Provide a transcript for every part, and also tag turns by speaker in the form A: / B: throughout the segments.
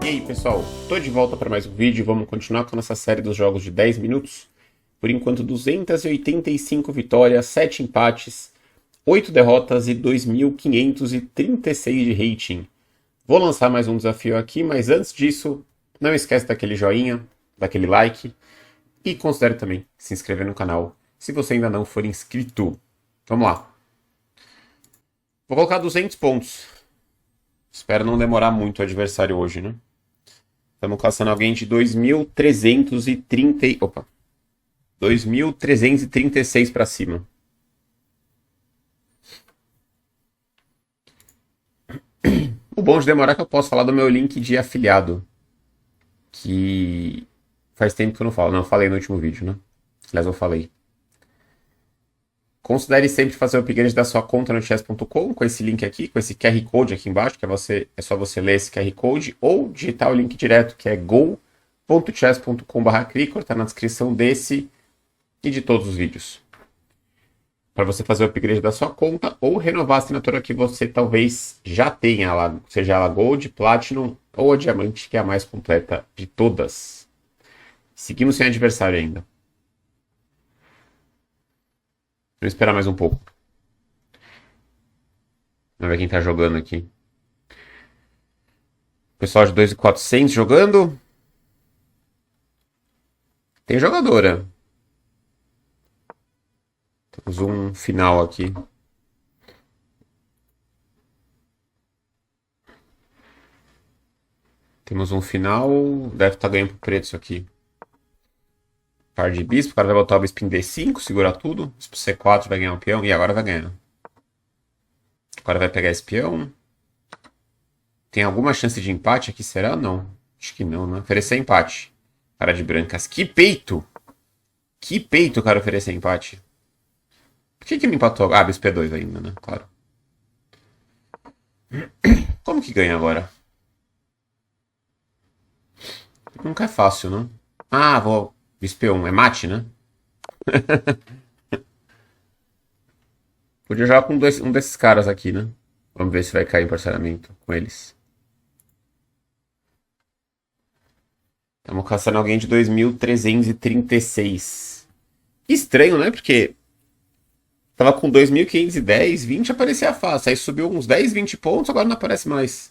A: E aí pessoal, tô de volta para mais um vídeo. Vamos continuar com a nossa série dos jogos de 10 minutos. Por enquanto 285 vitórias, 7 empates, 8 derrotas e 2.536 de rating. Vou lançar mais um desafio aqui, mas antes disso, não esquece daquele joinha, daquele like e considere também se inscrever no canal se você ainda não for inscrito. Vamos lá. Vou colocar 200 pontos. Espero não demorar muito o adversário hoje, né? Estamos caçando alguém de 2.330. Opa! 2.336 para cima. O bom de demorar é que eu posso falar do meu link de afiliado. Que faz tempo que eu não falo. Não, eu falei no último vídeo, né? Aliás, eu falei. Considere sempre fazer o upgrade da sua conta no chess.com com esse link aqui, com esse QR Code aqui embaixo, que é só você ler esse QR Code, ou digitar o link direto, que é go.chess.com/cricor, tá na descrição desse e de todos os vídeos. Para você fazer o upgrade da sua conta ou renovar a assinatura que você talvez já tenha lá, seja ela Gold, Platinum ou a Diamante, que é a mais completa de todas. Seguimos sem adversário ainda. Vamos esperar mais um pouco. Vamos ver quem tá jogando aqui. Pessoal de 2.400 jogando. Tem jogadora. Temos um final aqui. Temos um final. Deve estar ganhando pro preto isso aqui. Par de bispo. O cara vai botar o bispo em D5, segurar tudo. Bispo C4 vai ganhar um peão. E agora vai ganhar. Agora vai pegar esse peão. Tem alguma chance de empate aqui? Será? Não. Acho que não, né? Oferecer empate. Cara de brancas. Que peito! Que peito o cara oferecer empate. Por que não empatou? Ah, bispo P2 ainda, né? Claro. Como que ganha agora? Nunca é fácil, não? Ah, vou... Bispo P1. É mate, né? Podia jogar com um desses caras aqui, né? Vamos ver se vai cair em parcelamento com eles. Estamos caçando alguém de 2.336. Estranho, né? Porque tava com 2.510, 20 aparecia fácil. Aí subiu uns 10, 20 pontos, agora não aparece mais.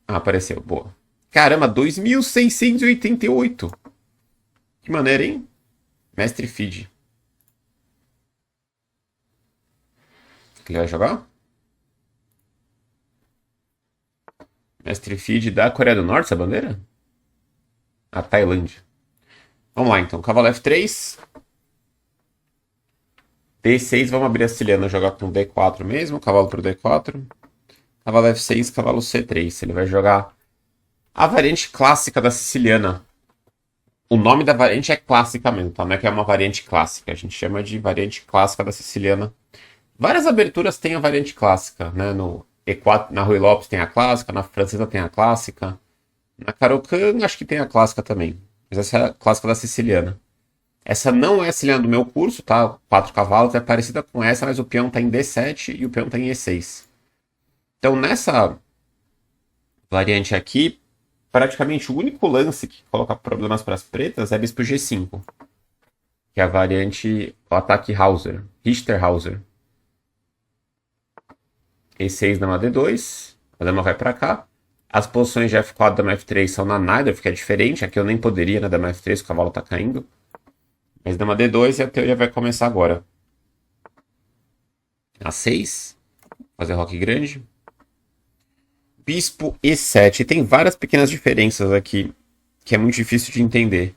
A: Ah, apareceu. Boa. Caramba, 2.688. Que maneira, hein? Mestre Feed. Ele vai jogar? Mestre Feed da Coreia do Norte, essa bandeira? A Tailândia. Vamos lá, então. Cavalo F3. D6, vamos abrir a siciliana, jogar com D4 mesmo. Cavalo pro D4. Cavalo F6, cavalo C3. Ele vai jogar a variante clássica da siciliana. O nome da variante é clássica mesmo, tá? Não é que é uma variante clássica. A gente chama de variante clássica da siciliana. Várias aberturas têm a variante clássica, né? No E4, na Rui Lopes tem a clássica, na francesa tem a clássica. Na Caro-Kann acho que tem a clássica também. Mas essa é a clássica da siciliana. Essa não é a siciliana do meu curso, tá? 4 cavalos, é parecida com essa, mas o peão tá em D7 e o peão tá em E6. Então nessa variante aqui, praticamente o único lance que coloca problemas para as pretas é bispo G5. Que é a variante, o ataque Hauser, Richter-Hauser. E6, dama D2, a dama vai para cá. As posições de F4 e dama F3 são na Najdorf, que é diferente. Aqui eu nem poderia na dama F3, o cavalo tá caindo. Mas dama D2 e a teoria vai começar agora. A6, fazer roque grande. Bispo E7. E tem várias pequenas diferenças aqui, que é muito difícil de entender.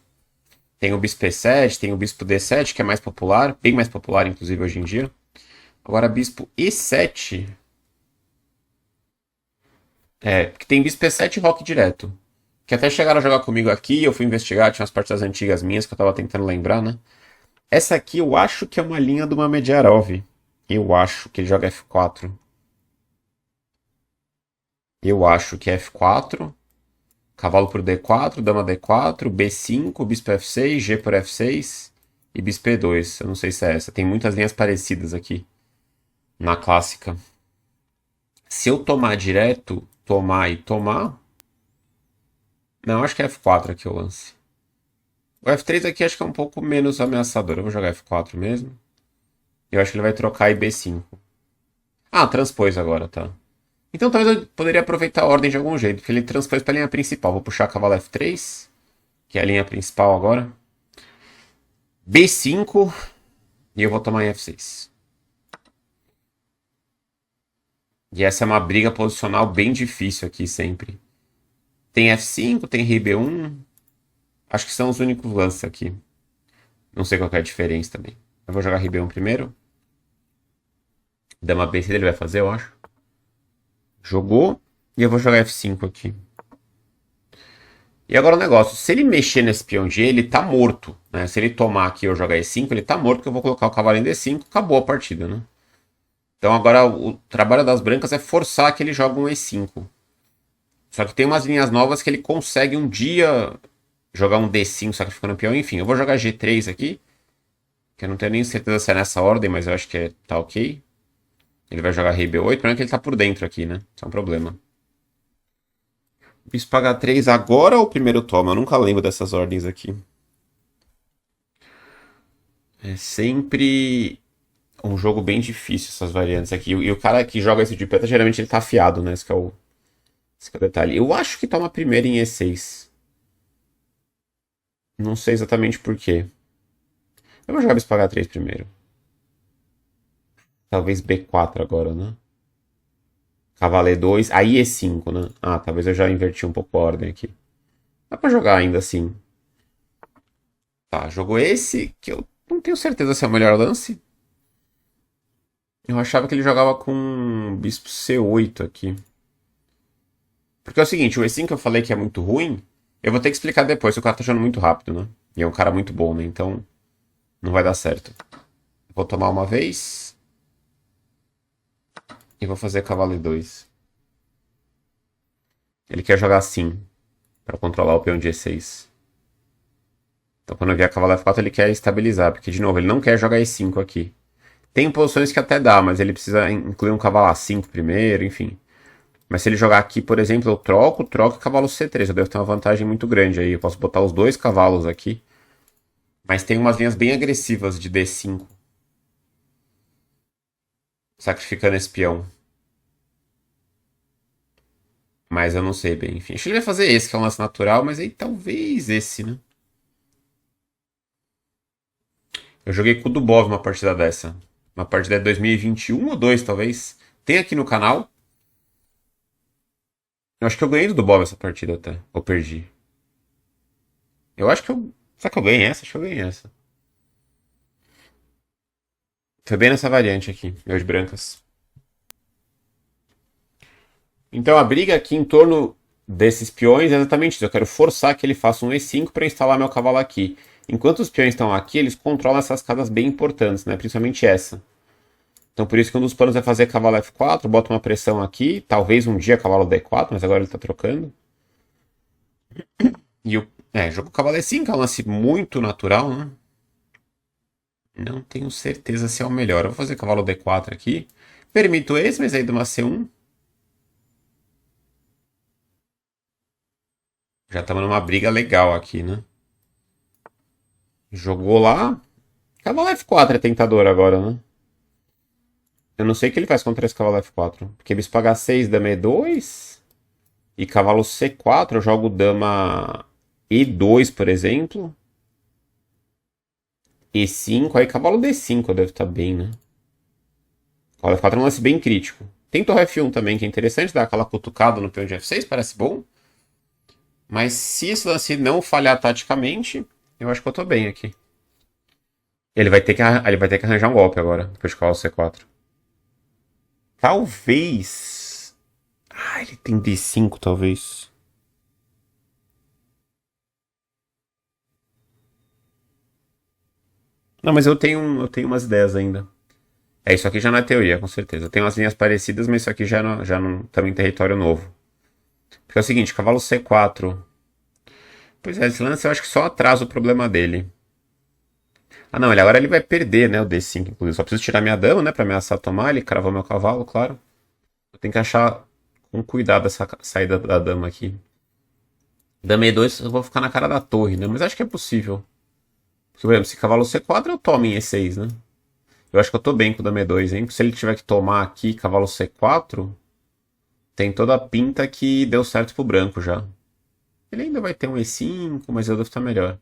A: Tem o bispo E7, tem o bispo D7, que é mais popular, bem mais popular, inclusive, hoje em dia. Agora, bispo E7... porque tem bispo E7 e roque direto. Que até chegaram a jogar comigo aqui, eu fui investigar, tinha umas partidas antigas minhas que eu tava tentando lembrar, né? Essa aqui eu acho que é uma linha do Mamedjarov. Eu acho que ele joga F4. Eu acho que é F4. Cavalo por D4, dama D4, B5, bispo F6, G por F6 e bispo E2. Eu não sei se é essa. Tem muitas linhas parecidas aqui na clássica. Se eu tomar direto, tomar e tomar, Não, acho que é F4 aqui o lance. O F3 aqui acho que é um pouco menos ameaçador. Eu vou jogar F4 mesmo. Eu acho que ele vai trocar e B5. Ah, transpôs agora, tá. Então talvez eu poderia aproveitar a ordem de algum jeito, porque ele transpôs para a linha principal. Vou puxar cavalo F3, que é a linha principal agora. B5 e eu vou tomar em F6. E essa é uma briga posicional bem difícil aqui sempre. Tem F5, tem rei B1. Acho que são os únicos lances aqui. Não sei qual é a diferença também. Eu vou jogar rei B1 primeiro. Dama B6 ele vai fazer, eu acho. Jogou. E eu vou jogar F5 aqui. E agora o negócio, se ele mexer nesse peão G, ele tá morto, né? Se ele tomar aqui e eu jogar E5, ele tá morto, porque eu vou colocar o cavalo em D5, acabou a partida, né? Então agora o trabalho das brancas é forçar que ele jogue um E5. Só que tem umas linhas novas que ele consegue um dia jogar um D5 sacrificando o peão, enfim. Eu vou jogar G3 aqui, que eu não tenho nem certeza se é nessa ordem, mas eu acho que tá ok. Ele vai jogar rei B8, problema é que ele tá por dentro aqui, né? Isso é um problema. Bispo H3 agora ou primeiro toma? Eu nunca lembro dessas ordens aqui. É sempre um jogo bem difícil essas variantes aqui. E o cara que joga esse de preta, geralmente ele tá afiado, né? Esse que é o detalhe. Eu acho que toma primeiro em E6. Não sei exatamente por quê. Eu vou jogar bispo H3 primeiro. Talvez B4 agora, né? Cavalo E2, aí E5, né? Ah, talvez eu já inverti um pouco a ordem aqui. Dá pra jogar ainda assim. Tá, jogou esse, que eu não tenho certeza se é o melhor lance. Eu achava que ele jogava com bispo C8 aqui. Porque é o seguinte, o E5 que eu falei que é muito ruim, eu vou ter que explicar depois, se o cara tá jogando muito rápido, né? E é um cara muito bom, né? Então, não vai dar certo. Vou tomar uma vez. E vou fazer cavalo E2. Ele quer jogar assim, para controlar o peão de E6. Então, quando eu vier cavalo F4, ele quer estabilizar, porque, de novo, ele não quer jogar E5 aqui. Tem posições que até dá, mas ele precisa incluir um cavalo A5 primeiro, enfim. Mas se ele jogar aqui, por exemplo, eu troco e cavalo C3. Eu devo ter uma vantagem muito grande aí. Eu posso botar os dois cavalos aqui. Mas tem umas linhas bem agressivas de D5. Sacrificando esse peão. Mas eu não sei bem. Enfim, acho que ele vai fazer esse, que é um lance natural. Mas aí talvez esse, né? Eu joguei com o Dubov uma partida dessa. Uma partida de 2021 ou 2, talvez. Tem aqui no canal. Eu acho que eu ganhei do Dubov essa partida até. Ou perdi. Eu acho que eu. Será que eu ganhei essa? Acho que eu ganhei essa. Foi bem nessa variante aqui, eu de brancas. Então a briga aqui em torno desses peões é exatamente isso. Eu quero forçar que ele faça um E5 para instalar meu cavalo aqui. Enquanto os peões estão aqui, eles controlam essas casas bem importantes, né? Principalmente essa. Então por isso que um dos planos é fazer cavalo F4, bota uma pressão aqui, talvez um dia cavalo D4, mas agora ele tá trocando. E o jogo cavalo E5 é um lance muito natural, né? Não tenho certeza se é o melhor. Eu vou fazer cavalo D4 aqui. Permito esse, mas aí dá uma C1. Já estamos numa briga legal aqui, né? Jogou lá. Cavalo F4 é tentador agora, né? Eu não sei o que ele faz contra esse cavalo F4. Porque bispo H6, dama E2. E cavalo C4, eu jogo dama E2, por exemplo. E5, aí cavalo D5 deve estar bem, né? Cavalo F4 é um lance bem crítico. Tem torre F1 também, que é interessante, dar aquela cutucada no peão de F6, parece bom. Mas se esse lance não falhar taticamente, eu acho que eu tô bem aqui. Ele vai ter que arranjar um golpe agora, depois de cavalo C4. Talvez. Ah, ele tem D5, talvez. Não, mas eu tenho umas ideias ainda. É, isso aqui já não é teoria, com certeza. Tem umas linhas parecidas, mas isso aqui já não também em território novo. Porque é o seguinte, cavalo C4. Pois é, esse lance eu acho que só atrasa o problema dele. Ah, não, agora ele vai perder, né, o D5, inclusive. Só preciso tirar minha dama, né, pra ameaçar tomar. Ele cravou meu cavalo, claro. Eu tenho que achar com cuidado essa saída da dama aqui. Dama E2 eu vou ficar na cara da torre, né? Mas acho que é possível. Porque, por exemplo, se cavalo C4 eu tomo em E6, né? Eu acho que eu tô bem com o Dama E2, hein? Se ele tiver que tomar aqui cavalo C4, tem toda a pinta que deu certo pro branco já. Ele ainda vai ter um E5, mas eu devo estar melhor.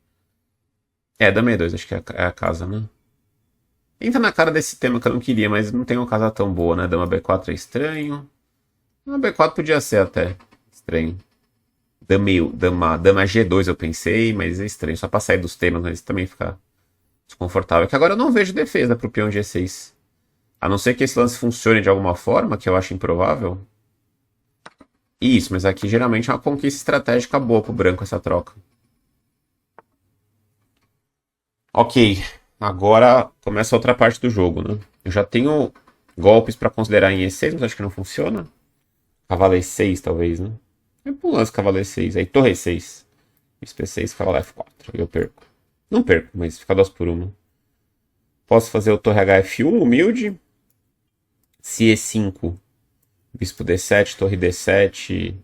A: É, Dama E2, acho que é a casa, né? Entra na cara desse tema que eu não queria, mas não tem uma casa tão boa, né? Dama B4 é estranho. Dama B4 podia ser até estranho. Dama G2 eu pensei, mas é estranho. Só pra sair dos temas, mas também ficar desconfortável. É que agora eu não vejo defesa pro peão G6. A não ser que esse lance funcione de alguma forma, que eu acho improvável. Isso, mas aqui geralmente é uma conquista estratégica boa pro branco essa troca. Ok, agora começa a outra parte do jogo, né? Eu já tenho golpes pra considerar em E6, mas acho que não funciona. Cavalo E6, talvez, né? É pro lance cavalo E6, aí torre E6. Bispo E6, cavalo F4. Eu perco. Não perco, mas fica 2 por 1. Posso fazer o torre HF1, humilde. Se E5, bispo D7, torre D7,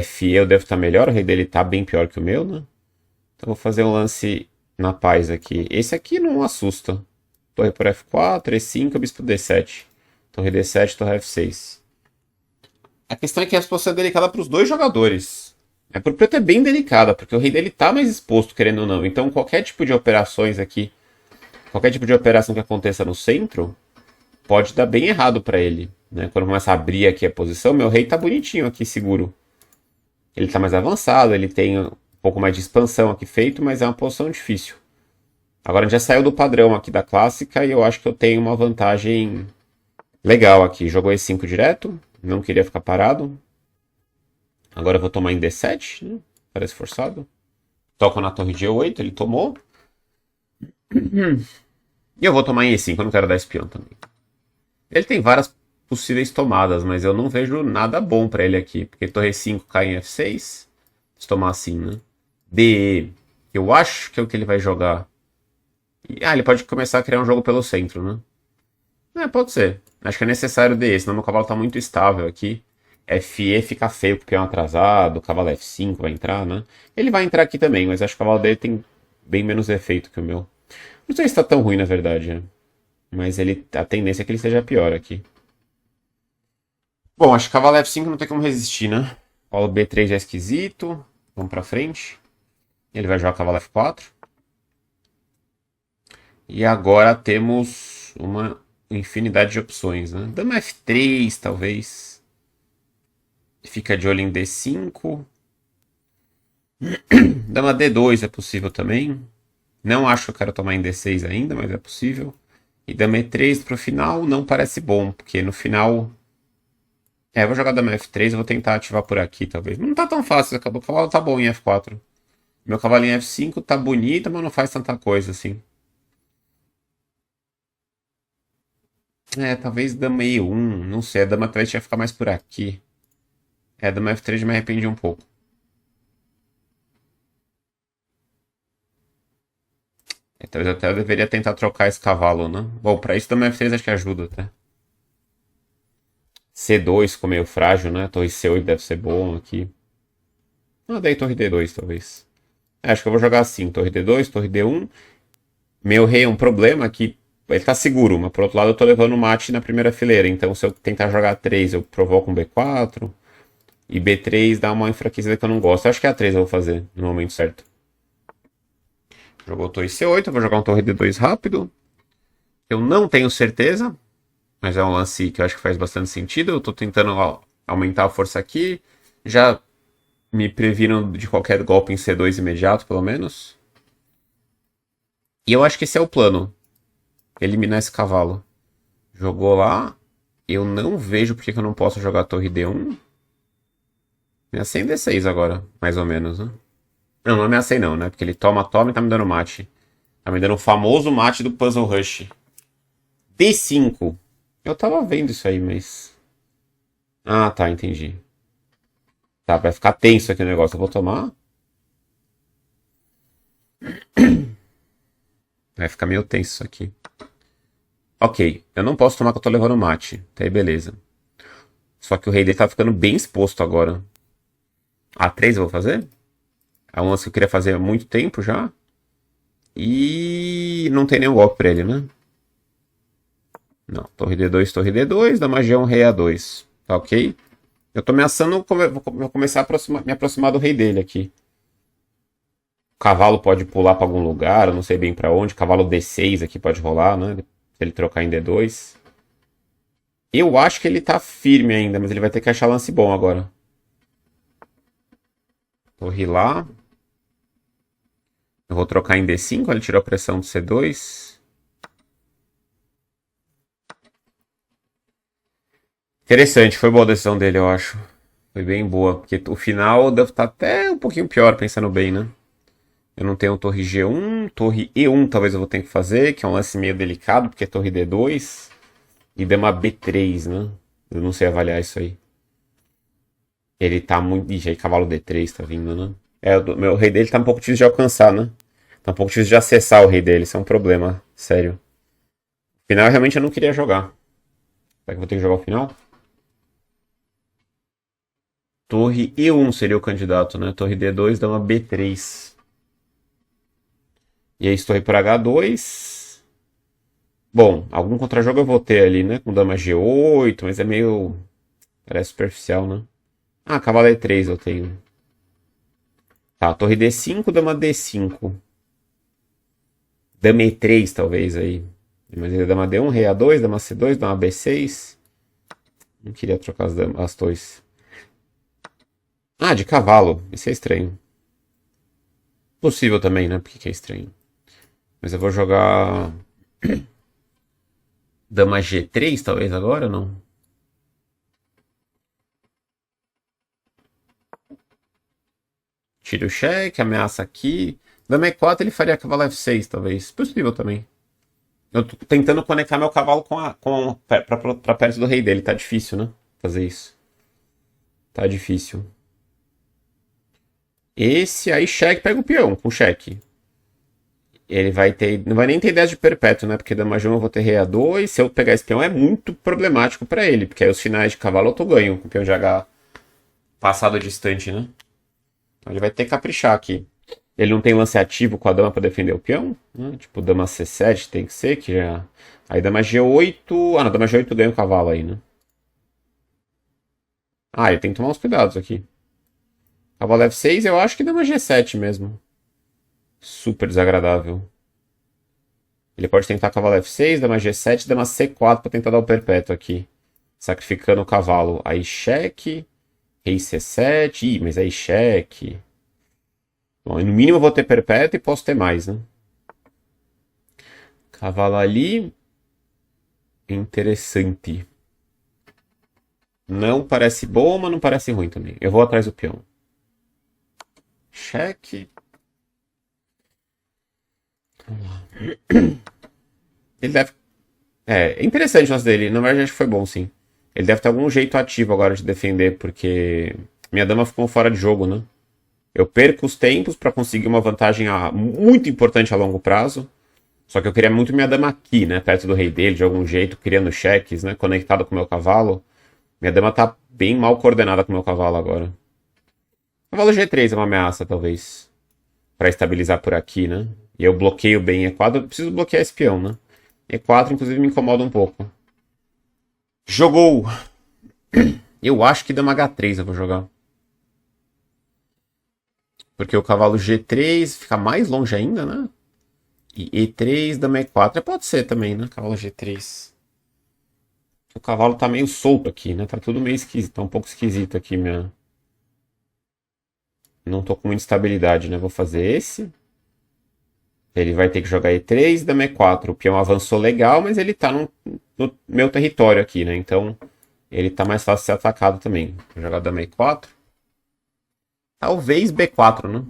A: FE eu devo estar melhor. O rei dele tá bem pior que o meu, né? Então vou fazer um lance na paz aqui. Esse aqui não assusta. Torre por F4, E5, bispo D7. Torre D7, torre F6. A questão é que a situação é delicada para os dois jogadores. É, pro preto é bem delicada, porque o rei dele tá mais exposto, querendo ou não. Então qualquer tipo de operações aqui, qualquer tipo de operação que aconteça no centro, pode dar bem errado para ele. Né? Quando começa a abrir aqui a posição, meu rei tá bonitinho aqui, seguro. Ele tá mais avançado, ele tem um pouco mais de expansão aqui feito, mas é uma posição difícil. Agora a gente já saiu do padrão aqui da clássica e eu acho que eu tenho uma vantagem legal aqui. Jogou E5 direto, não queria ficar parado. Agora eu vou tomar em D7, né? Parece forçado. Toco na torre de E8, ele tomou. E eu vou tomar em E5, eu não quero dar espião também. Ele tem várias possíveis tomadas, mas eu não vejo nada bom pra ele aqui. Porque torre 5 cai em F6. Se tomar assim, né? DE. Eu acho que é o que ele vai jogar. Ele pode começar a criar um jogo pelo centro, né? Pode ser. Acho que é necessário DE, senão meu cavalo tá muito estável aqui. FE fica feio com o peão atrasado, o cavalo F5 vai entrar, né? Ele vai entrar aqui também, mas acho que o cavalo dele tem bem menos efeito que o meu. Não sei se tá tão ruim, na verdade, né? Mas a tendência é que ele seja pior aqui. Bom, acho que cavalo F5 não tem como resistir, né? Cavalo B3 é esquisito. Vamos pra frente. Ele vai jogar cavalo F4. E agora temos uma infinidade de opções, né? Dama F3, talvez. Fica de olho em D5. Dama D2 é possível também. Não acho que eu quero tomar em D6 ainda, mas é possível. E Dama E3 pro final não parece bom, porque no final... eu vou jogar Dama F3, eu vou tentar ativar por aqui, talvez. Mas não tá tão fácil, o cavalo tá bom em F4. Meu cavalo em F5 tá bonito, mas não faz tanta coisa assim. Talvez Dama E1, não sei, a Dama 3 ia ficar mais por aqui. Dama F3 me arrependi um pouco. Talvez até eu deveria tentar trocar esse cavalo, né? Bom, pra isso Dama F3 acho que ajuda até. C2 ficou meio frágil, né? Torre C8 deve ser bom aqui. Daí torre D2 talvez. Acho que eu vou jogar assim, torre D2, torre D1. Meu rei é um problema que ele tá seguro, mas por outro lado eu tô levando mate na primeira fileira. Então se eu tentar jogar 3, eu provoco um B4. E B3 dá uma enfraquecida que eu não gosto. Acho que é a 3 eu vou fazer no momento certo. Jogou torre C8, eu vou jogar um torre D2 rápido. Eu não tenho certeza, mas é um lance que eu acho que faz bastante sentido. Eu tô tentando aumentar a força aqui. Já me previram de qualquer golpe em C2 imediato, pelo menos. E eu acho que esse é o plano. Eliminar esse cavalo. Jogou lá. Eu não vejo porque que eu não posso jogar a torre D1. Ameacei em D6 agora, mais ou menos, né? Não ameacei não, né? Porque ele toma e tá me dando mate. Tá me dando o famoso mate do Puzzle Rush. D5. Eu tava vendo isso aí, mas... tá, entendi. Tá, vai ficar tenso aqui o negócio. Eu vou tomar. Vai ficar meio tenso isso aqui. Ok, eu não posso tomar que eu tô levando mate. Tá aí, beleza. Só que o rei dele tá ficando bem exposto agora. A3 eu vou fazer? É um lance que eu queria fazer há muito tempo já. E não tem nenhum golpe pra ele, né? Não. Torre D2, torre D2, dama G1, rei A2. Tá ok? Eu tô ameaçando, vou começar a me aproximar do rei dele aqui. O cavalo pode pular pra algum lugar, eu não sei bem pra onde. Cavalo D6 aqui pode rolar, né? Se ele trocar em D2. Eu acho que ele tá firme ainda, mas ele vai ter que achar lance bom agora. Torre lá. Eu vou trocar em D5, ele tirou a pressão do C2. Interessante, foi boa a decisão dele, eu acho. Foi bem boa, porque o final deve estar até um pouquinho pior, pensando bem, né? Eu não tenho torre G1, torre E1 talvez eu vou ter que fazer, que é um lance meio delicado, porque é torre D2 e dama B3, né? Eu não sei avaliar isso aí. Ele tá muito... Ixi, aí cavalo D3 tá vindo, né? O rei dele tá um pouco difícil de alcançar, né? Tá um pouco difícil de acessar o rei dele, isso é um problema, sério. Final realmente eu não queria jogar. Será que eu vou ter que jogar o final? Torre E1 seria o candidato, né? Torre D2, dama B3. E aí, torre por H2. Bom, algum contrajogo eu vou ter ali, né? Com dama G8, mas é meio. Parece superficial, né? Ah, cavalo E3 eu tenho. Tá, torre D5, dama D5. Dama E3 talvez aí. Mas ainda dama D1, rei A2, dama C2, dama B6. Não queria trocar as torres. Ah, de cavalo. Isso é estranho. Possível também, né? Por que é estranho? Mas eu vou jogar. Dama G3 talvez agora ou não? Tira o cheque, ameaça aqui. Dama E4 ele faria cavalo F6 talvez. Possível também. Eu tô tentando conectar meu cavalo pra perto do rei dele. Tá difícil, né? Fazer isso. Tá difícil. Esse aí, cheque, pega o peão com cheque. Ele vai ter. Não vai nem ter ideia de perpétuo, né? Porque dama G1 eu vou ter rei A2. Se eu pegar esse peão é muito problemático pra ele. Porque aí os finais de cavalo eu tô ganho com o peão de H passado distante, né? Então ele vai ter que caprichar aqui. Ele não tem lance ativo com a dama pra defender o peão, né? Tipo, dama C7 tem que ser, que já. Aí dama G8. Ah, não, dama G8 ganha o cavalo aí, né? Ah, ele tem que tomar uns cuidados aqui. Cavalo F6, eu acho que dama G7 mesmo. Super desagradável. Ele pode tentar cavalo F6, dama G7, dama C4 pra tentar dar o perpétuo aqui. Sacrificando o cavalo. Aí cheque. Rei C7. Ih, mas aí cheque. Bom, no mínimo eu vou ter perpétuo e posso ter mais, né? Cavalo ali. Interessante. Não parece bom, mas não parece ruim também. Eu vou atrás do peão. Cheque. Ele deve. É interessante o lance dele. Na verdade, acho que foi bom, sim. Ele deve ter algum jeito ativo agora de defender, porque minha dama ficou fora de jogo, né? Eu perco os tempos pra conseguir uma vantagem muito importante a longo prazo. Só que eu queria muito minha dama aqui, né? Perto do rei dele, de algum jeito, criando cheques, né? Conectado com o meu cavalo. Minha dama tá bem mal coordenada com o meu cavalo agora. Cavalo G3 é uma ameaça, talvez. Pra estabilizar por aqui, né? E eu bloqueio bem E4. Eu preciso bloquear esse peão, né? E4, inclusive, me incomoda um pouco. Jogou! Eu acho que dama H3 eu vou jogar. Porque o cavalo G3 fica mais longe ainda, né? E E3, dama E4. Pode ser também, né? Cavalo G3. O cavalo tá meio solto aqui, né? Tá tudo meio esquisito. Tá um pouco esquisito aqui, minha. Não tô com muita estabilidade, né? Vou fazer esse. Ele vai ter que jogar E3, dama E4. O peão avançou legal, mas ele tá no meu território aqui, né? Então ele tá mais fácil de ser atacado também. Vou jogar dama E4. Talvez B4, né?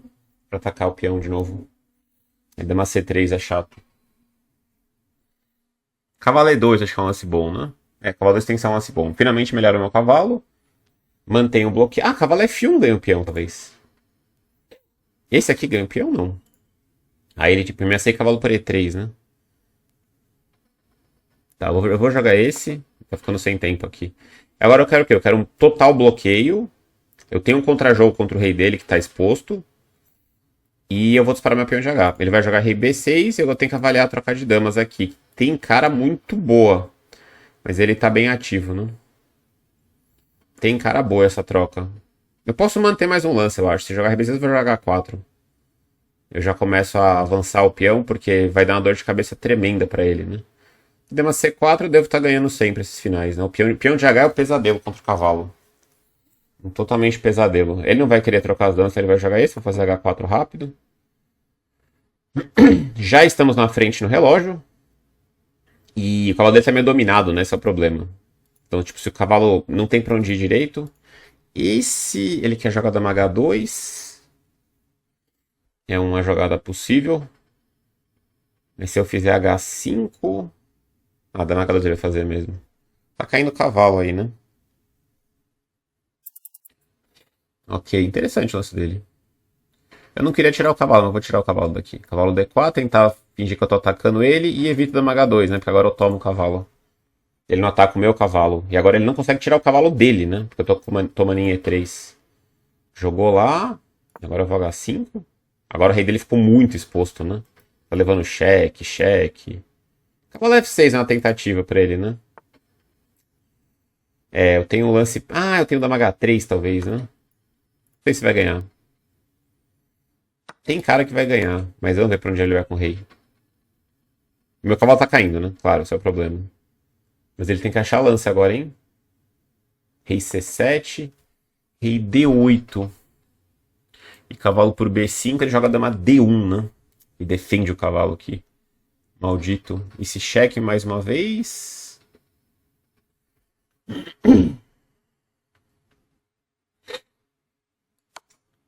A: Pra atacar o peão de novo. E dama C3 é chato. Cavalo E2 acho que é um lance bom, né? É, cavalo E2 tem que ser um lance bom. Finalmente melhora o meu cavalo. Mantenho o bloqueio. Ah, cavalo F1 ganha o peão, talvez. Esse aqui ganha o peão, não. Aí ele tipo ameacei cavalo por E3, né? Tá, eu vou jogar esse. Tá ficando sem tempo aqui. Agora eu quero o quê? Eu quero um total bloqueio. Eu tenho um contra-jogo contra o rei dele que tá exposto. E eu vou disparar meu peão de H. Ele vai jogar rei B6 e eu tenho que avaliar a troca de damas aqui. Tem cara muito boa. Mas ele tá bem ativo, né? Tem cara boa essa troca. Eu posso manter mais um lance, eu acho. Se jogar rei B6 eu vou jogar H4. Eu já começo a avançar o peão, porque vai dar uma dor de cabeça tremenda pra ele, né? Dama C4 eu devo estar ganhando sempre esses finais, né? O peão de H é o pesadelo contra o cavalo. Um totalmente pesadelo. Ele não vai querer trocar as damas, então ele vai jogar esse. Vou fazer H4 rápido. Já estamos na frente no relógio. E o cavalo dele tá meio dominado, né? Esse é o problema. Então, tipo, se o cavalo não tem pra onde ir direito. E se ele quer jogar dama H2? É uma jogada possível. Mas se eu fizer H5... Ah, dama H2 ele vai fazer mesmo. Tá caindo o cavalo aí, né? Ok, interessante o lance dele. Eu não queria tirar o cavalo, mas vou tirar o cavalo daqui. Cavalo D4, tentar fingir que eu tô atacando ele e evito dama H2, né? Porque agora eu tomo o cavalo. Ele não ataca o meu cavalo. E agora ele não consegue tirar o cavalo dele, né? Porque eu tô tomando em E3. Jogou lá. Agora eu vou H5. Agora o rei dele ficou muito exposto, né? Tá levando cheque, cheque. Cavalo F6 é uma tentativa pra ele, né? É, eu tenho o lance... Ah, eu tenho dama H3 talvez, né? Não sei se vai ganhar. Tem cara que vai ganhar, mas vamos ver pra onde ele vai com o rei. Meu cavalo tá caindo, né? Claro, esse é o problema. Mas ele tem que achar lance agora, hein? Rei C7. Rei D8. E cavalo por B5, ele joga dama D1, né? E defende o cavalo aqui. Maldito. E se cheque mais uma vez.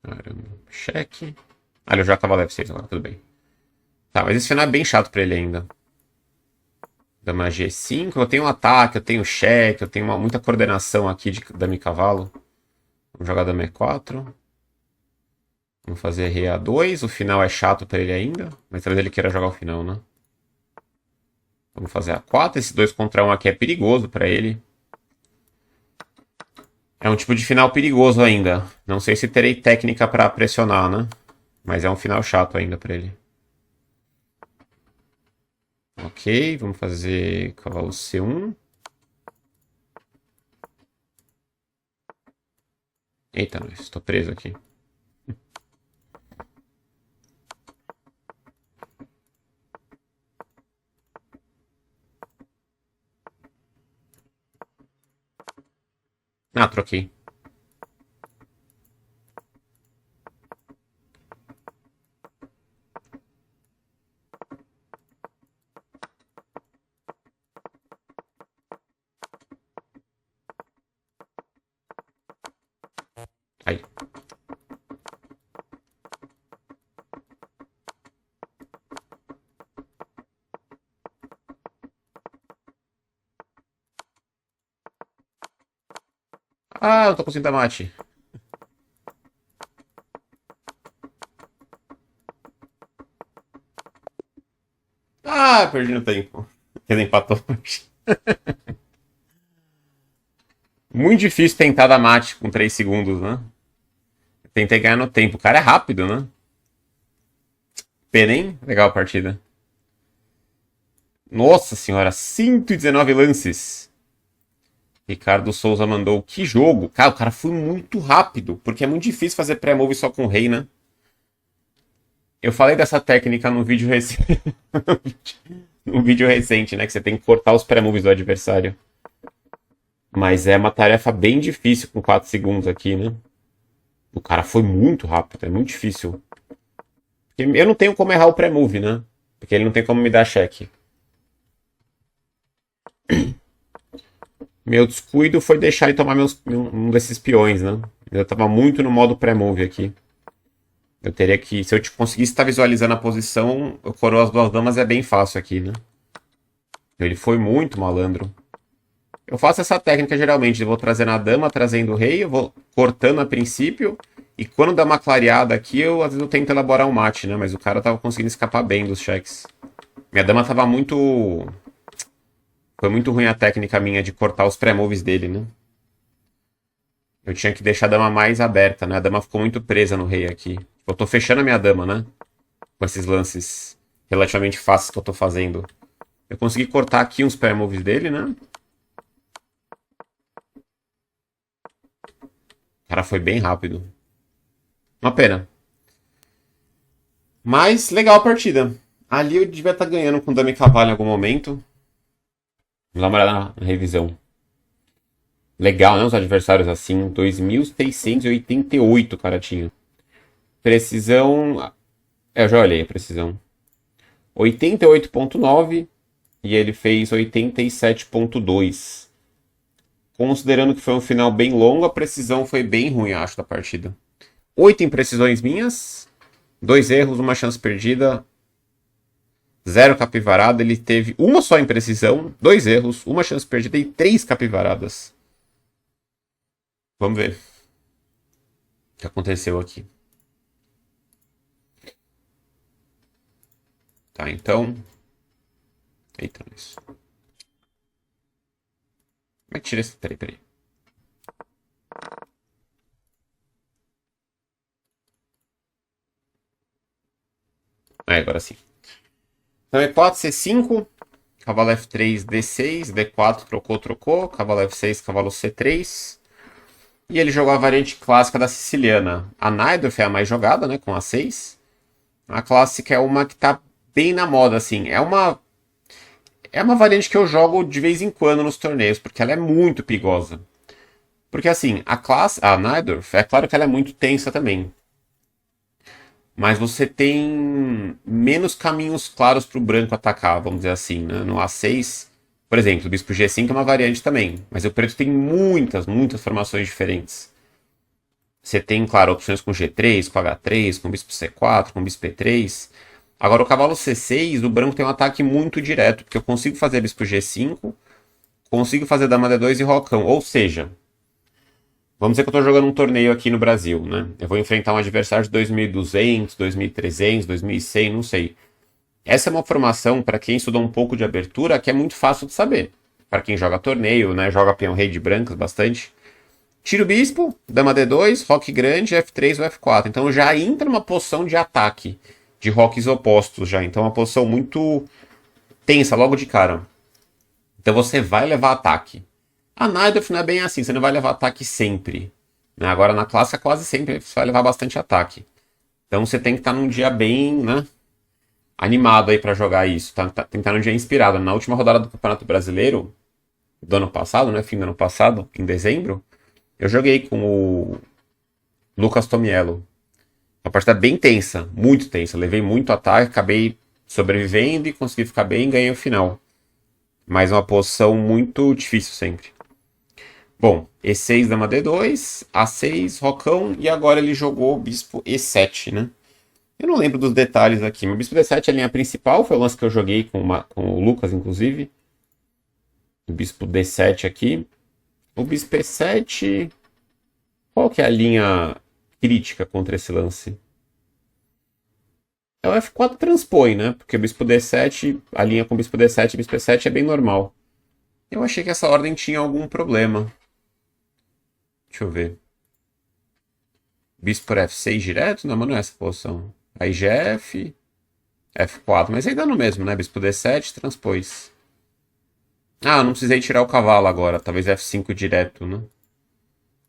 A: Caramba. Cheque. Ah, ele joga cavalo F6 agora, tudo bem. Tá, mas esse final é bem chato pra ele ainda. Dama G5, eu tenho um ataque, eu tenho cheque, eu tenho muita coordenação aqui de dama e cavalo. Vamos jogar dama E4. Vamos fazer rei A2, o final é chato pra ele ainda, mas talvez ele queira jogar o final, né? Vamos fazer A4, esse 2 contra 1 aqui é perigoso pra ele. É um tipo de final perigoso ainda. Não sei se terei técnica pra pressionar, né? Mas é um final chato ainda pra ele. Ok, vamos fazer cavalo C1. Eita, estou preso aqui. Ah, troquei. Aí. Ah, eu tô conseguindo dar mate. Ah, perdi no tempo. Ele empatou. Muito difícil tentar dar mate com 3 segundos, né? Tentei ganhar no tempo. O cara é rápido, né? Pena, hein? Legal a partida. Nossa senhora, 119 lances. Ricardo Souza mandou, que jogo. Cara, o cara foi muito rápido, porque é muito difícil fazer pré-move só com o rei, né? Eu falei dessa técnica no vídeo recente. No vídeo recente, né? Que você tem que cortar os pré-moves do adversário. Mas é uma tarefa bem difícil com 4 segundos aqui, né? O cara foi muito rápido, é muito difícil. Eu não tenho como errar o pré-move, né? Porque ele não tem como me dar cheque. Meu descuido foi deixar ele tomar um desses peões, né? Eu tava muito no modo pré-move aqui. Eu teria que... Se eu conseguisse estar visualizando a posição, eu coroa as 2 damas é bem fácil aqui, né? Ele foi muito malandro. Eu faço essa técnica geralmente. Eu vou trazendo a dama, trazendo o rei. Eu vou cortando a princípio. E quando dá uma clareada aqui, às vezes eu tento elaborar um mate, né? Mas o cara tava conseguindo escapar bem dos cheques. Minha dama tava muito... Foi muito ruim a técnica minha de cortar os pré-moves dele, né? Eu tinha que deixar a dama mais aberta, né? A dama ficou muito presa no rei aqui. Eu tô fechando a minha dama, né? Com esses lances relativamente fáceis que eu tô fazendo. Eu consegui cortar aqui uns pair moves dele, né? O cara foi bem rápido. Uma pena. Mas legal a partida. Ali eu devia estar ganhando com dama e cavalo em algum momento. Vamos dar uma olhada na revisão. Legal, né? Os adversários assim. 2.688 cara tinha. Precisão. Eu já olhei a precisão. 88.9 e ele fez 87.2. Considerando que foi um final bem longo, a precisão foi bem ruim, acho, da partida. 8 imprecisões minhas, 2 erros, uma chance perdida, 0 capivarada. Ele teve uma só imprecisão, 2 erros, uma chance perdida e 3 capivaradas. Vamos ver o que aconteceu aqui. Tá, então. Eita, isso. Como é que tira esse. Peraí. Agora sim. Então E4, C5, cavalo F3, D6, D4, trocou, cavalo F6, cavalo C3. E ele jogou a variante clássica da siciliana. A Najdorf é a mais jogada, né, com A6. A clássica é uma que tá bem na moda, assim. É uma variante que eu jogo de vez em quando nos torneios, porque ela é muito perigosa. Porque assim, a Najdorf, é claro que ela é muito tensa também. Mas você tem menos caminhos claros para o branco atacar, vamos dizer assim, né? No A6, por exemplo, o bispo G5 é uma variante também, mas o preto tem muitas formações diferentes. Você tem, claro, opções com G3, com H3, com bispo C4, com bispo E3. Agora, o cavalo C6, o branco tem um ataque muito direto, porque eu consigo fazer bispo G5, consigo fazer dama D2 e rocão. Ou seja, vamos dizer que eu estou jogando um torneio aqui no Brasil, né? Eu vou enfrentar um adversário de 2.200, 2.300, 2.100, não sei. Essa é uma formação, para quem estuda um pouco de abertura, que é muito fácil de saber. Para quem joga torneio, né? Joga peão rei de brancas bastante. Tira o bispo, dama D2, roque grande, F3 ou F4. Então já entra numa posição de ataque, de roques opostos já. Então é uma posição muito tensa logo de cara. Então você vai levar ataque. A Najdorf não é bem assim, você não vai levar ataque sempre. Né? Agora na clássica quase sempre você vai levar bastante ataque. Então você tem que estar num dia bem, né, animado aí para jogar isso. Tem que estar num dia inspirado. Na última rodada do Campeonato Brasileiro, do ano passado, né, fim do ano passado, em dezembro, eu joguei com o Lucas Tomiello. Uma partida bem tensa, muito tensa. Levei muito ataque, acabei sobrevivendo e consegui ficar bem e ganhei o final. Mas uma posição muito difícil sempre. Bom, E6, dama D2, A6, rocão, e agora ele jogou o bispo E7, né? Eu não lembro dos detalhes aqui, mas o bispo D7 é a linha principal, foi o lance que eu joguei com o Lucas, inclusive. O bispo D7 aqui. O bispo E7... Qual que é a linha crítica contra esse lance? É o F4 transpõe, né? Porque o bispo D7, a linha com o bispo D7 e bispo E7 é bem normal. Eu achei que essa ordem tinha algum problema. Deixa eu ver. Bispo por F6 direto? Não, mas não é essa posição. Aí GF, F4, mas ainda no mesmo, né? Bispo D7, transpôs. Ah, não precisei tirar o cavalo agora. Talvez F5 direto, né?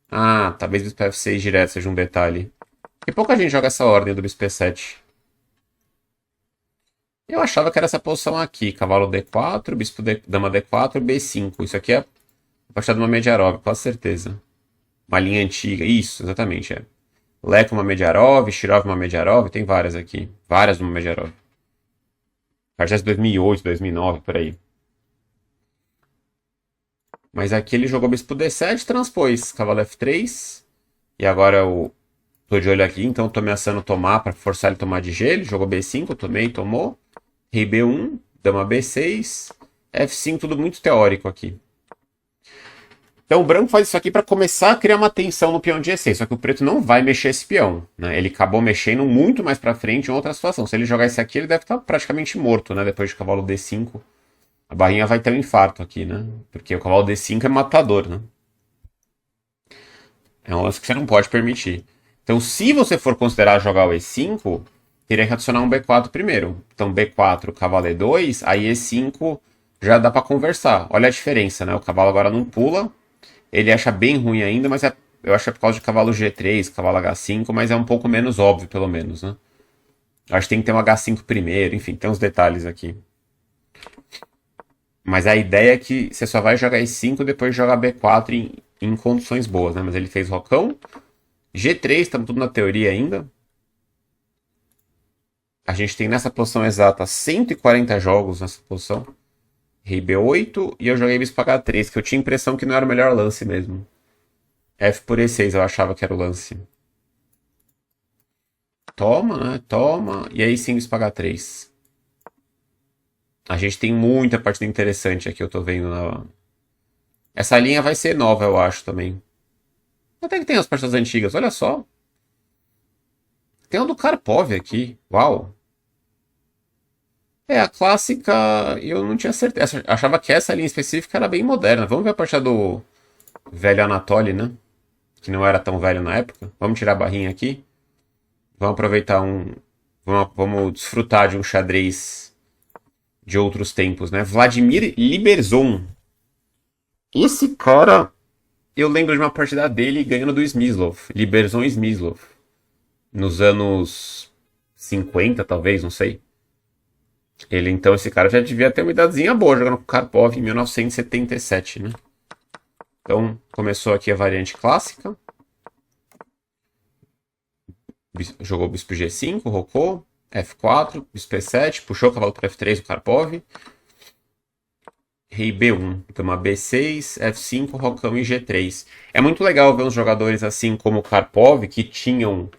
A: Ah, talvez bispo F6 direto seja um detalhe. Porque pouca gente joga essa ordem do bispo E7. Eu achava que era essa posição aqui. Cavalo D4, bispo dama D4, B5. Isso aqui é a partida de uma Mediarov, com certeza. Uma linha antiga. Isso, exatamente, é. Leco uma Mediarov, Shirov uma Mediarov, tem várias aqui. Várias uma Mediarov. Partida de 2008, 2009, por aí. Mas aqui ele jogou bispo D7, transpôs cavalo F3. E agora eu tô de olho aqui, então tô ameaçando tomar para forçar ele a tomar de G. Ele jogou B5, eu tomei, tomou. Rei B1, dama B6, F5, tudo muito teórico aqui. Então o branco faz isso aqui para começar a criar uma tensão no peão de E6, só que o preto não vai mexer esse peão, né? Ele acabou mexendo muito mais para frente em outra situação. Se ele jogar esse aqui, ele deve estar praticamente morto, né? Depois de cavalo D5. A barrinha vai ter um infarto aqui, né? Porque o cavalo D5 é matador, né? É um lance que você não pode permitir. Então, se você for considerar jogar o E5, teria que adicionar um B4 primeiro. Então, B4, cavalo E2, aí E5 já dá pra conversar. Olha a diferença, né? O cavalo agora não pula, ele acha bem ruim ainda, mas eu acho que é por causa de cavalo G3, cavalo H5, mas é um pouco menos óbvio, pelo menos, né? Eu acho que tem que ter um H5 primeiro, enfim, tem uns detalhes aqui. Mas a ideia é que você só vai jogar E5 depois de jogar B4 em condições boas, né? Mas ele fez rocão. G3, estamos tudo na teoria ainda. A gente tem nessa posição exata 140 jogos nessa posição. Rei B8 e eu joguei bispo H3, que eu tinha a impressão que não era o melhor lance mesmo. F por E6 eu achava que era o lance. Toma, né? Toma. E aí sim bispo H3. A gente tem muita partida interessante aqui, eu tô vendo na... Essa linha vai ser nova, eu acho, também. Até que tem as partidas antigas, olha só. Tem uma do Karpov aqui. Uau. É, a clássica eu não tinha certeza. Achava que essa linha específica era bem moderna. Vamos ver a partida do velho Anatoly, né? Que não era tão velho na época. Vamos tirar a barrinha aqui. Vamos aproveitar um... Vamos desfrutar de um xadrez de outros tempos, né? Vladimir Liberzon. Esse cara, eu lembro de uma partida dele ganhando do Smyslov. Liberzon Smyslov. Nos anos 50, talvez, não sei. Ele, então, esse cara já devia ter uma idadezinha boa jogando com Karpov em 1977, né? Então, começou aqui a variante clássica. Jogou bispo G5, rocou. F4, bispo E7, puxou o cavalo para F3 o Karpov. Rei B1, cama B6, F5, rocão e G3. É muito legal ver uns jogadores assim como o Karpov, que tinham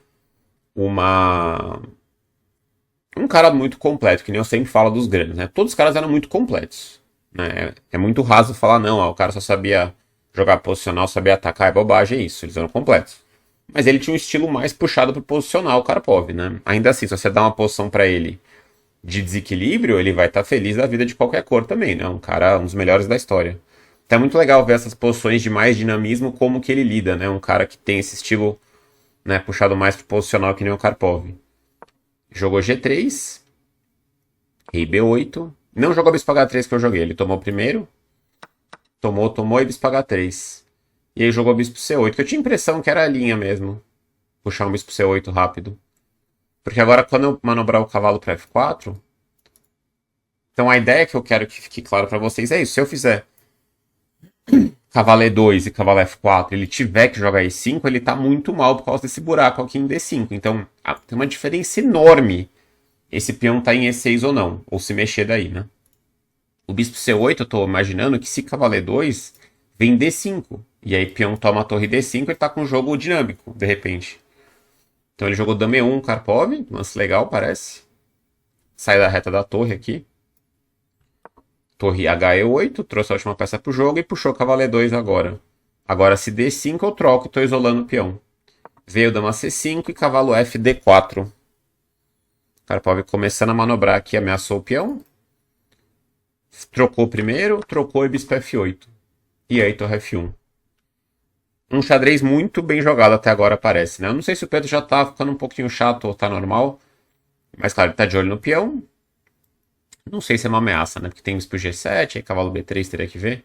A: um cara muito completo, que nem eu sempre falo dos grandes, né? Todos os caras eram muito completos. Né? É muito raso falar, não, ó, o cara só sabia jogar posicional, sabia atacar, é bobagem, é isso, eles eram completos. Mas ele tinha um estilo mais puxado pro posicional, o Karpov, né? Ainda assim, se você dá uma posição para ele de desequilíbrio, ele vai estar feliz da vida de qualquer cor também, né? Um cara, um dos melhores da história. Então é muito legal ver essas posições de mais dinamismo, como que ele lida, né? Um cara que tem esse estilo, né, puxado mais pro posicional que nem o Karpov. Jogou G3, Rei B8. Não jogou bispo H3 que eu joguei, ele tomou primeiro. Tomou e bispo H3. E aí jogou bispo C8, que eu tinha a impressão que era a linha mesmo. Puxar um bispo C8 rápido. Porque agora quando eu manobrar o cavalo para F4... Então a ideia que eu quero que fique claro para vocês é isso. Se eu fizer cavalo E2 e cavalo F4, ele tiver que jogar E5, ele tá muito mal por causa desse buraco aqui em D5. Então tem uma diferença enorme esse peão tá em E6 ou não, ou se mexer daí, né? O bispo C8 eu tô imaginando que se cavalo E2 vem D5, e aí peão toma a torre D5 e tá com um jogo dinâmico, de repente. Então ele jogou dama E1, Karpov, lance legal, parece. Sai da reta da torre aqui. Torre HE8, trouxe a última peça pro jogo e puxou cavalo E2 agora. Agora se D5 eu troco e tô isolando o peão. Veio dama C5 e cavalo F D4. Karpov começando a manobrar aqui, ameaçou o peão. Trocou primeiro, trocou e bispo F8. E aí torre F1. Um xadrez muito bem jogado até agora, parece, né? Eu não sei se o Pedro já tá ficando um pouquinho chato ou tá normal. Mas claro, ele tá de olho no peão. Não sei se é uma ameaça, né? Porque tem bispo G7, aí cavalo B3 teria que ver.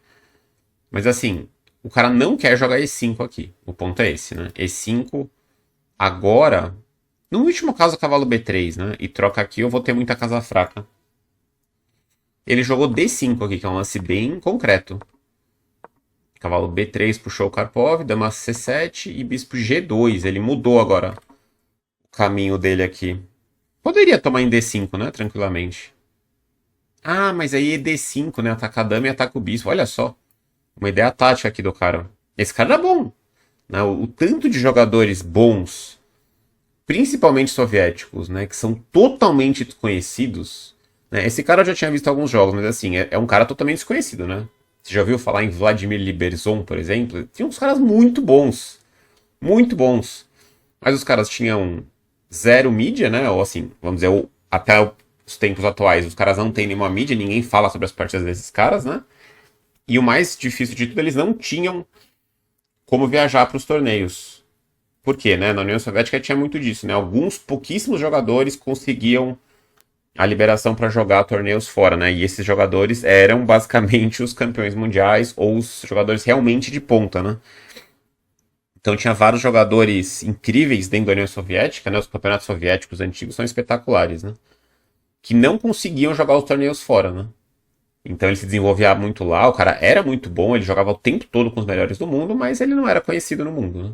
A: Mas assim, o cara não quer jogar E5 aqui. O ponto é esse, né? E5 agora... No último caso, cavalo B3, né? E troca aqui, eu vou ter muita casa fraca. Ele jogou D5 aqui, que é um lance bem concreto. Cavalo B3 puxou o Karpov, dama C7 e bispo G2. Ele mudou agora o caminho dele aqui. Poderia tomar em D5, né? Tranquilamente. Ah, mas aí é D5, né? Ataca a dama e ataca o bispo. Olha só. Uma ideia tática aqui do cara. Esse cara era bom. Né? O tanto de jogadores bons, principalmente soviéticos, né? Que são totalmente desconhecidos. Né? Esse cara eu já tinha visto alguns jogos, mas assim, é um cara totalmente desconhecido, né? Você já ouviu falar em Vladimir Liberzon, por exemplo? Tinha uns caras muito bons. Muito bons. Mas os caras tinham zero mídia, né? Ou assim, vamos dizer, até os tempos atuais, os caras não têm nenhuma mídia, ninguém fala sobre as partidas desses caras, né? E o mais difícil de tudo, eles não tinham como viajar para os torneios. Por quê, né? Na União Soviética tinha muito disso, né? Alguns pouquíssimos jogadores conseguiam a liberação para jogar torneios fora, né? E esses jogadores eram basicamente os campeões mundiais ou os jogadores realmente de ponta, né? Então tinha vários jogadores incríveis dentro da União Soviética, né? Os campeonatos soviéticos antigos são espetaculares, né? Que não conseguiam jogar os torneios fora, né? Então ele se desenvolvia muito lá, o cara era muito bom, ele jogava o tempo todo com os melhores do mundo, mas ele não era conhecido no mundo, né?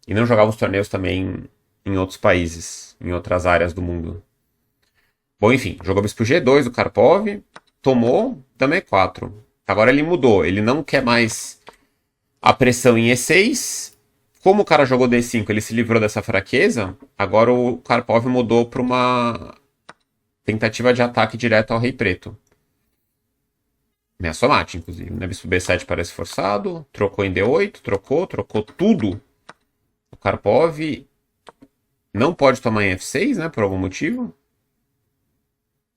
A: E não jogava os torneios também em outros países, em outras áreas do mundo. Bom, enfim, jogou bispo G2 o Karpov, tomou, dama E4. Agora ele mudou, ele não quer mais a pressão em E6. Como o cara jogou D5, ele se livrou dessa fraqueza, agora o Karpov mudou para uma tentativa de ataque direto ao rei preto. Ameaçou mate, inclusive. Né? Bispo B7 parece forçado. Trocou em D8. Trocou tudo. O Karpov não pode tomar em F6, né? Por algum motivo.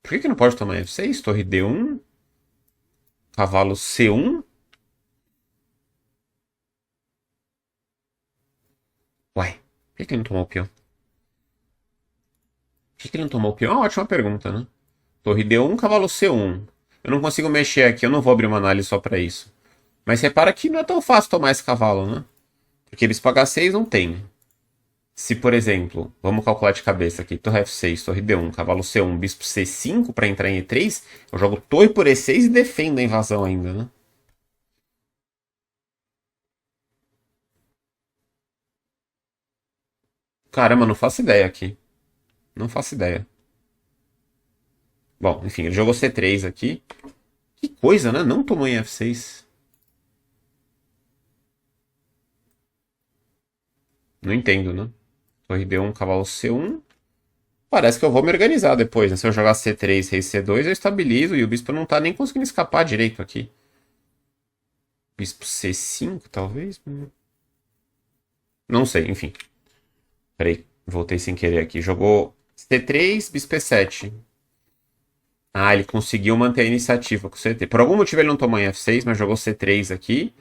A: Por que não pode tomar em F6? Torre D1. Cavalo C1. Uai, por que ele não tomou o peão? Por que ele não tomou o peão? É uma ótima pergunta, né? Torre D1, cavalo C1. Eu não consigo mexer aqui, eu não vou abrir uma análise só pra isso. Mas repara que não é tão fácil tomar esse cavalo, né? Porque bispo H6 não tem. Se, por exemplo, vamos calcular de cabeça aqui, torre F6, torre D1, cavalo C1, bispo C5 para entrar em E3, eu jogo torre por E6 e defendo a invasão ainda, né? Caramba, não faço ideia aqui. Não faço ideia. Bom, enfim, ele jogou C3 aqui. Que coisa, né? Não tomou em F6. Não entendo, né? Torre D1, cavalo C1. Parece que eu vou me organizar depois, né? Se eu jogar C3, rei C2, eu estabilizo e o bispo não tá nem conseguindo escapar direito aqui. Bispo C5, talvez? Não sei, enfim. Peraí, voltei sem querer aqui. Jogou C3, bispo E7. Ah, ele conseguiu manter a iniciativa com o CT. Por algum motivo ele não tomou em F6, mas jogou C3 aqui.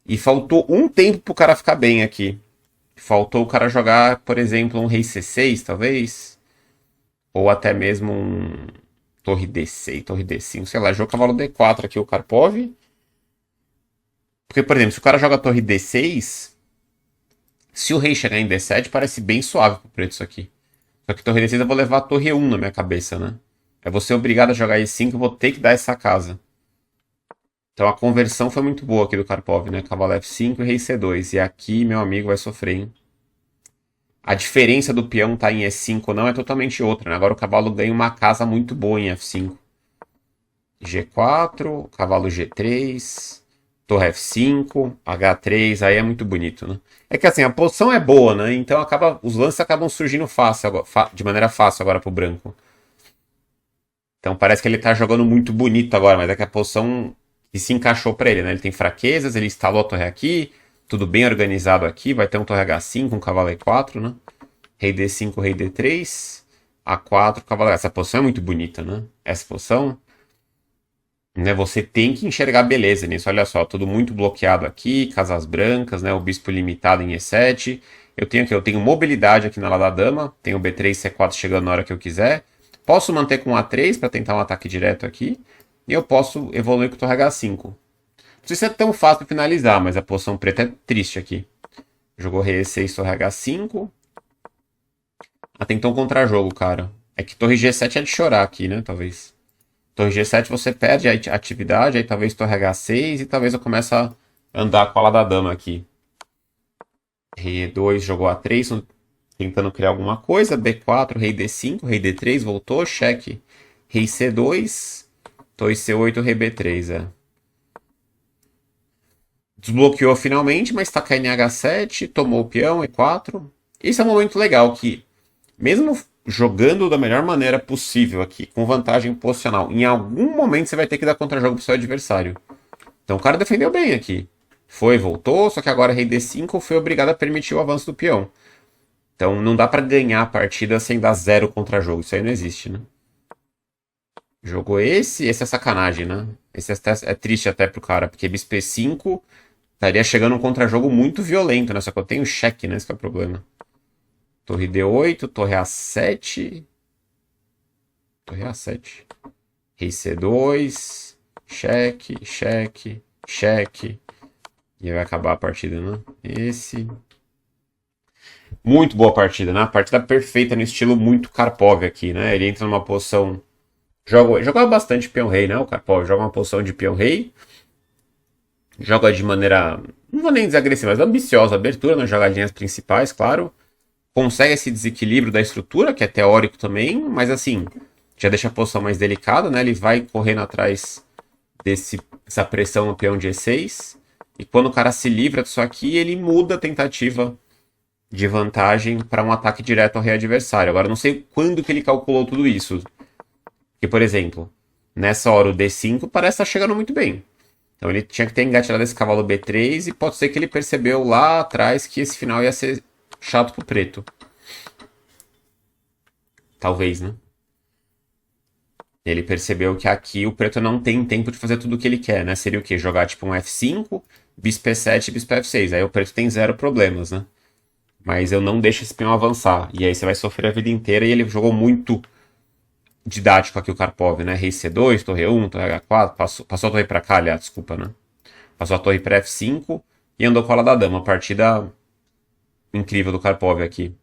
A: E faltou um tempo pro cara ficar bem aqui. Faltou o cara jogar, por exemplo, um rei C6, talvez. Ou até mesmo um torre D6, torre D5, sei lá. Jogou cavalo D4 aqui o Karpov. Porque, por exemplo, se o cara joga torre D6, se o rei chegar em D7, parece bem suave pro preto isso aqui. Só que torre D6 eu vou levar a torre E1 na minha cabeça, né? É você obrigado a jogar E5, eu vou ter que dar essa casa. Então a conversão foi muito boa aqui do Karpov, né? Cavalo F5 e rei C2. E aqui, meu amigo, vai sofrer, hein? A diferença do peão tá em E5 ou não é totalmente outra, né? Agora o cavalo ganha uma casa muito boa em F5. G4, cavalo G3, torre F5, H3, aí é muito bonito, né? É que assim, a posição é boa, né? Então os lances acabam surgindo fácil, de maneira fácil agora pro branco. Então parece que ele tá jogando muito bonito agora, mas é que a posição que se encaixou pra ele, né? Ele tem fraquezas, ele instalou a torre aqui, tudo bem organizado aqui, vai ter um torre H5, um cavalo E4, né? Rei D5, rei D3, A4, cavalo. Essa posição é muito bonita, né? Essa posição, né? Você tem que enxergar beleza nisso. Olha só, tudo muito bloqueado aqui, casas brancas, né? O bispo limitado em E7. Eu tenho mobilidade aqui na ala da dama, tenho B3, C4 chegando na hora que eu quiser. Posso manter com A3 para tentar um ataque direto aqui. E eu posso evoluir com o torre H5. Não sei se é tão fácil de finalizar, mas a posição preta é triste aqui. Jogou rei E6, torre H5. Tentou um contra-jogo, cara. É que torre G7 é de chorar aqui, né? Talvez. Torre G7 você perde a atividade, aí talvez torre H6 e talvez eu comece a andar com a ala da dama aqui. Rei E2 jogou A3, tentando criar alguma coisa. B4, rei D5, rei D3, voltou, cheque. Rei C2, torre C8, rei B3, Desbloqueou finalmente, mas tá caindo em H7, tomou o peão, E4. Esse é um momento legal que, mesmo jogando da melhor maneira possível aqui, com vantagem posicional, em algum momento você vai ter que dar contra-jogo pro seu adversário. Então o cara defendeu bem aqui. Foi, voltou, só que agora rei D5 foi obrigado a permitir o avanço do peão. Então não dá pra ganhar a partida sem dar zero contra-jogo. Isso aí não existe, né? Jogou esse é sacanagem, né? Esse é triste até pro cara, porque bispo E5 Estaria chegando um contra-jogo muito violento, né? Só que eu tenho cheque, né? Esse que é o problema. Torre D8, torre A7. Torre A7. Rei C2. Cheque, cheque, cheque. E aí vai acabar a partida, né? Esse. Muito boa partida, né? A partida perfeita no estilo muito Karpov aqui, né? Ele entra numa posição. Joga bastante peão-rei, né? O Karpov joga uma posição de peão-rei. Joga de maneira. Não vou nem dizer agressiva, mas ambiciosa. Abertura nas jogadinhas principais, claro. Consegue esse desequilíbrio da estrutura, que é teórico também, mas assim, já deixa a posição mais delicada, né? Ele vai correndo atrás dessa pressão no peão de E6. E quando o cara se livra disso aqui, ele muda a tentativa de vantagem para um ataque direto ao rei adversário. Agora, não sei quando que ele calculou tudo isso. Porque, por exemplo, nessa hora o D5 parece estar chegando muito bem. Então ele tinha que ter engatilhado esse cavalo B3 e pode ser que ele percebeu lá atrás que esse final ia ser chato pro preto. Talvez, né? Ele percebeu que aqui o preto não tem tempo de fazer tudo o que ele quer, né? Seria o quê? Jogar tipo um F5, bispo E7 e bispo F6. Aí o preto tem zero problemas, né? Mas eu não deixo esse peão avançar. E aí você vai sofrer a vida inteira. E ele jogou muito didático aqui o Karpov, né? Rei C2, torre 1, torre H4. Passou a torre pra cá, aliás, desculpa, né? Passou a torre pra F5 e andou com a ala da dama. Partida incrível do Karpov aqui.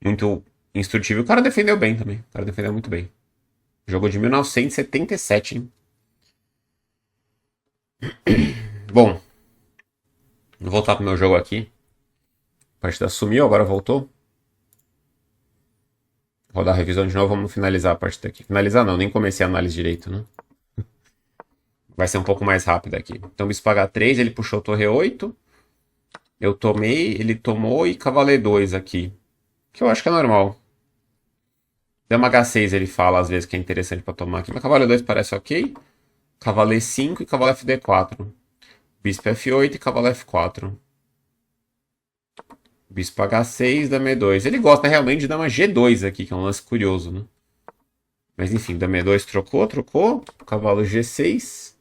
A: Muito instrutivo. O cara defendeu bem também. O cara defendeu muito bem. Jogo de 1977, hein? Bom, vou voltar pro meu jogo aqui. A partida sumiu, agora voltou. Vou rodar a revisão de novo, vamos finalizar a partida aqui. Finalizar não, nem comecei a análise direito, né? Vai ser um pouco mais rápido aqui. Então, bispo H3, ele puxou torre 8. Eu tomei, ele tomou e cavalo E2 aqui. Que eu acho que é normal. Dama H6 ele fala às vezes que é interessante pra tomar aqui. Mas cavalo E2 parece ok. Cavalo E5 e cavalo FD4. Bispo F8 e cavalo F4. Bispo H6, dama E2. Ele gosta realmente de dama G2 aqui, que é um lance curioso, né? Mas enfim, dama E2 trocou. Cavalo G6.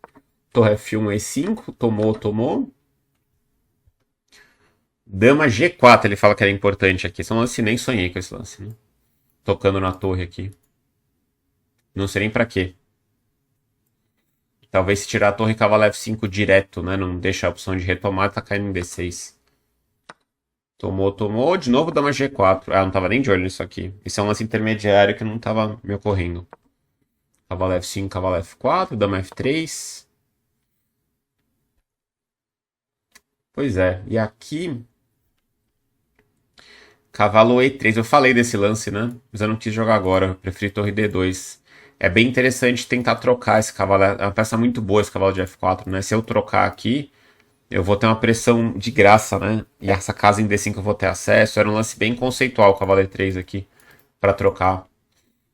A: Torre F1, E5. Tomou. Dama G4, ele fala que era importante aqui. Esse é um lance, nem sonhei com esse lance, né? Tocando na torre aqui. Não sei nem pra quê. Talvez se tirar a torre cavalo F5 direto, né? Não deixa a opção de retomar, tá caindo em D6. Tomou. De novo dama G4. Ah, não tava nem de olho nisso aqui. Esse é um lance intermediário que não tava me ocorrendo. Cavalo F5, cavalo F4, dama F3. Pois é. E aqui... Cavalo E3. Eu falei desse lance, né? Mas eu não quis jogar agora. Eu preferi torre D2. É bem interessante tentar trocar esse cavalo. É uma peça muito boa esse cavalo de F4, né? Se eu trocar aqui, eu vou ter uma pressão de graça, né? E essa casa em D5 eu vou ter acesso. Era um lance bem conceitual o cavalo E3 aqui, para trocar.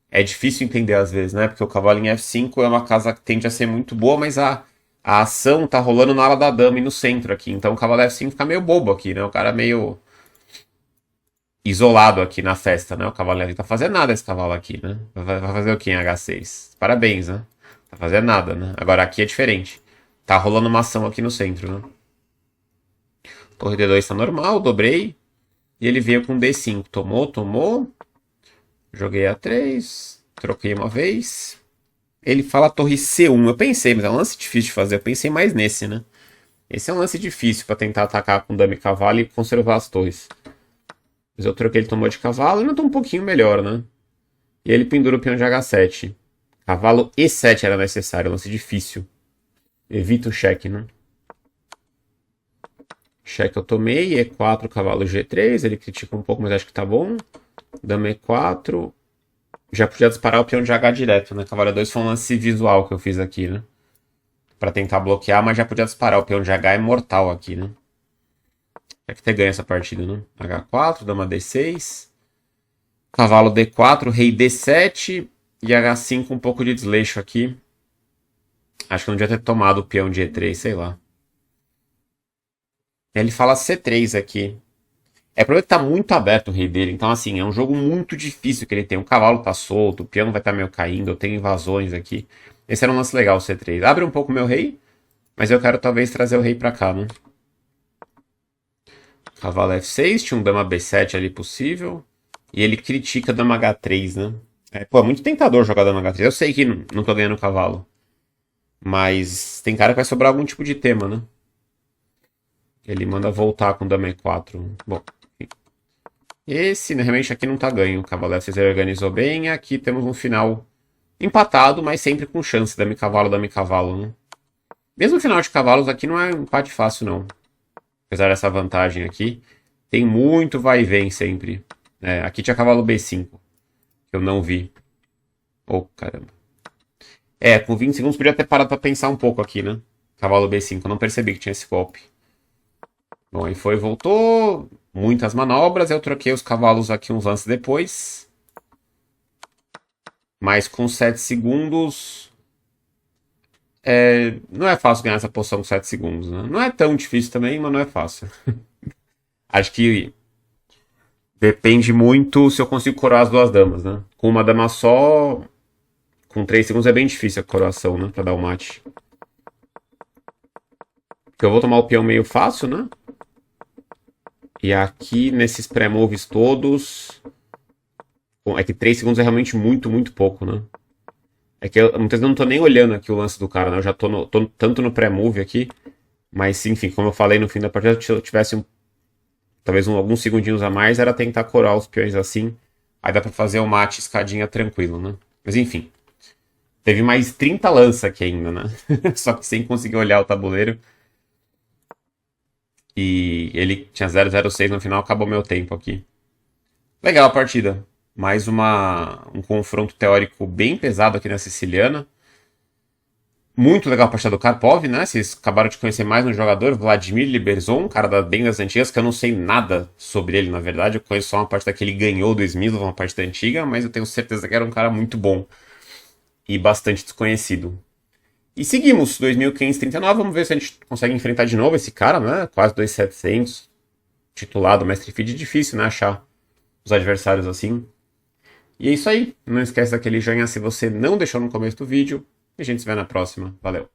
A: É difícil entender às vezes, né? Porque o cavalo em F5 é uma casa que tende a ser muito boa, mas a ação tá rolando na ala da dama e no centro aqui. Então o cavalo F5 fica meio bobo aqui, né? O cara meio isolado aqui na festa, né? O cavalo não tá fazendo nada esse cavalo aqui, né? Vai fazer o que em H6? Parabéns, né? Tá fazendo nada, né? Agora aqui é diferente. Tá rolando uma ação aqui no centro, né? Torre D2 tá normal, dobrei. E ele veio com D5. Tomou. Joguei A3. Troquei uma vez. Ele fala torre C1. Eu pensei, mas é um lance difícil de fazer. Eu pensei mais nesse, né? Esse é um lance difícil pra tentar atacar com dama e cavalo e conservar as torres. Mas eu troquei, ele tomou de cavalo e não tô um pouquinho melhor, né? E ele pendura o peão de H7. Cavalo E7 era necessário, lance difícil. Evita o cheque, né? Cheque eu tomei, E4, cavalo G3, ele critica um pouco, mas acho que tá bom. Dama E4. Já podia disparar o peão de H direto, né? Cavalo E2 foi um lance visual que eu fiz aqui, né? Pra tentar bloquear, mas já podia disparar o peão de H é mortal aqui, né? Tem que ter ganho essa partida, né? H4, dama D6. Cavalo D4, rei D7 e H5 um pouco de desleixo aqui. Acho que eu não devia ter tomado o peão de E3, sei lá. Ele fala C3 aqui. É problema que tá muito aberto o rei dele. Então, assim, é um jogo muito difícil que ele tem. O cavalo tá solto, o peão vai estar meio caindo, eu tenho invasões aqui. Esse era um lance legal, o C3. Abre um pouco o meu rei, mas eu quero talvez trazer o rei pra cá, né? Cavalo F6, tinha um dama B7 ali possível. E ele critica dama H3, né? Pô, é muito tentador jogar dama H3. Eu sei que não tô ganhando o cavalo. Mas tem cara que vai sobrar algum tipo de tema, né? Ele manda voltar com dama E4. Bom, esse realmente aqui não tá ganho. O cavalo F6 organizou bem. Aqui temos um final empatado, mas sempre com chance. Dama e cavalo, né? Mesmo o final de cavalos aqui não é um empate fácil, não. Apesar dessa vantagem aqui. Tem muito vai e vem sempre. Aqui tinha cavalo B5. Que eu não vi. Oh, caramba. Com 20 segundos podia ter parado pra pensar um pouco aqui, né? Cavalo B5. Eu não percebi que tinha esse golpe. Bom, aí foi, voltou. Muitas manobras. Eu troquei os cavalos aqui uns lances depois. Mas com 7 segundos... não é fácil ganhar essa posição com 7 segundos, né? Não é tão difícil também, mas não é fácil. Acho que depende muito se eu consigo coroar as duas damas, né? Com uma dama só, com 3 segundos é bem difícil a coroação, né? Pra dar o mate. Porque eu vou tomar o peão meio fácil, né? E aqui, nesses pré-moves todos... Bom, é que 3 segundos é realmente muito, muito pouco, né? É que eu muitas vezes não tô nem olhando aqui o lance do cara, né? Eu já tô tanto no pré-move aqui. Mas, enfim, como eu falei no fim da partida, se eu tivesse talvez alguns segundinhos a mais, era tentar corar os peões assim. Aí dá pra fazer o mate escadinha tranquilo, né? Mas, enfim. Teve mais 30 lança aqui ainda, né? Só que sem conseguir olhar o tabuleiro. E ele tinha 0,06 no final, acabou meu tempo aqui. Legal a partida. Mais um confronto teórico bem pesado aqui na Siciliana. Muito legal a partida do Karpov, né? Vocês acabaram de conhecer mais um jogador, Vladimir Liberzon, um cara bem das antigas, que eu não sei nada sobre ele, na verdade. Eu conheço só uma partida que ele ganhou do Smilov, uma partida antiga, mas eu tenho certeza que era um cara muito bom e bastante desconhecido. E seguimos, 2539, vamos ver se a gente consegue enfrentar de novo esse cara, né? Quase 2.700, titulado Mestre Feed, difícil, né? Achar os adversários assim. E é isso aí. Não esquece daquele joinha se você não deixou no começo do vídeo. E a gente se vê na próxima. Valeu!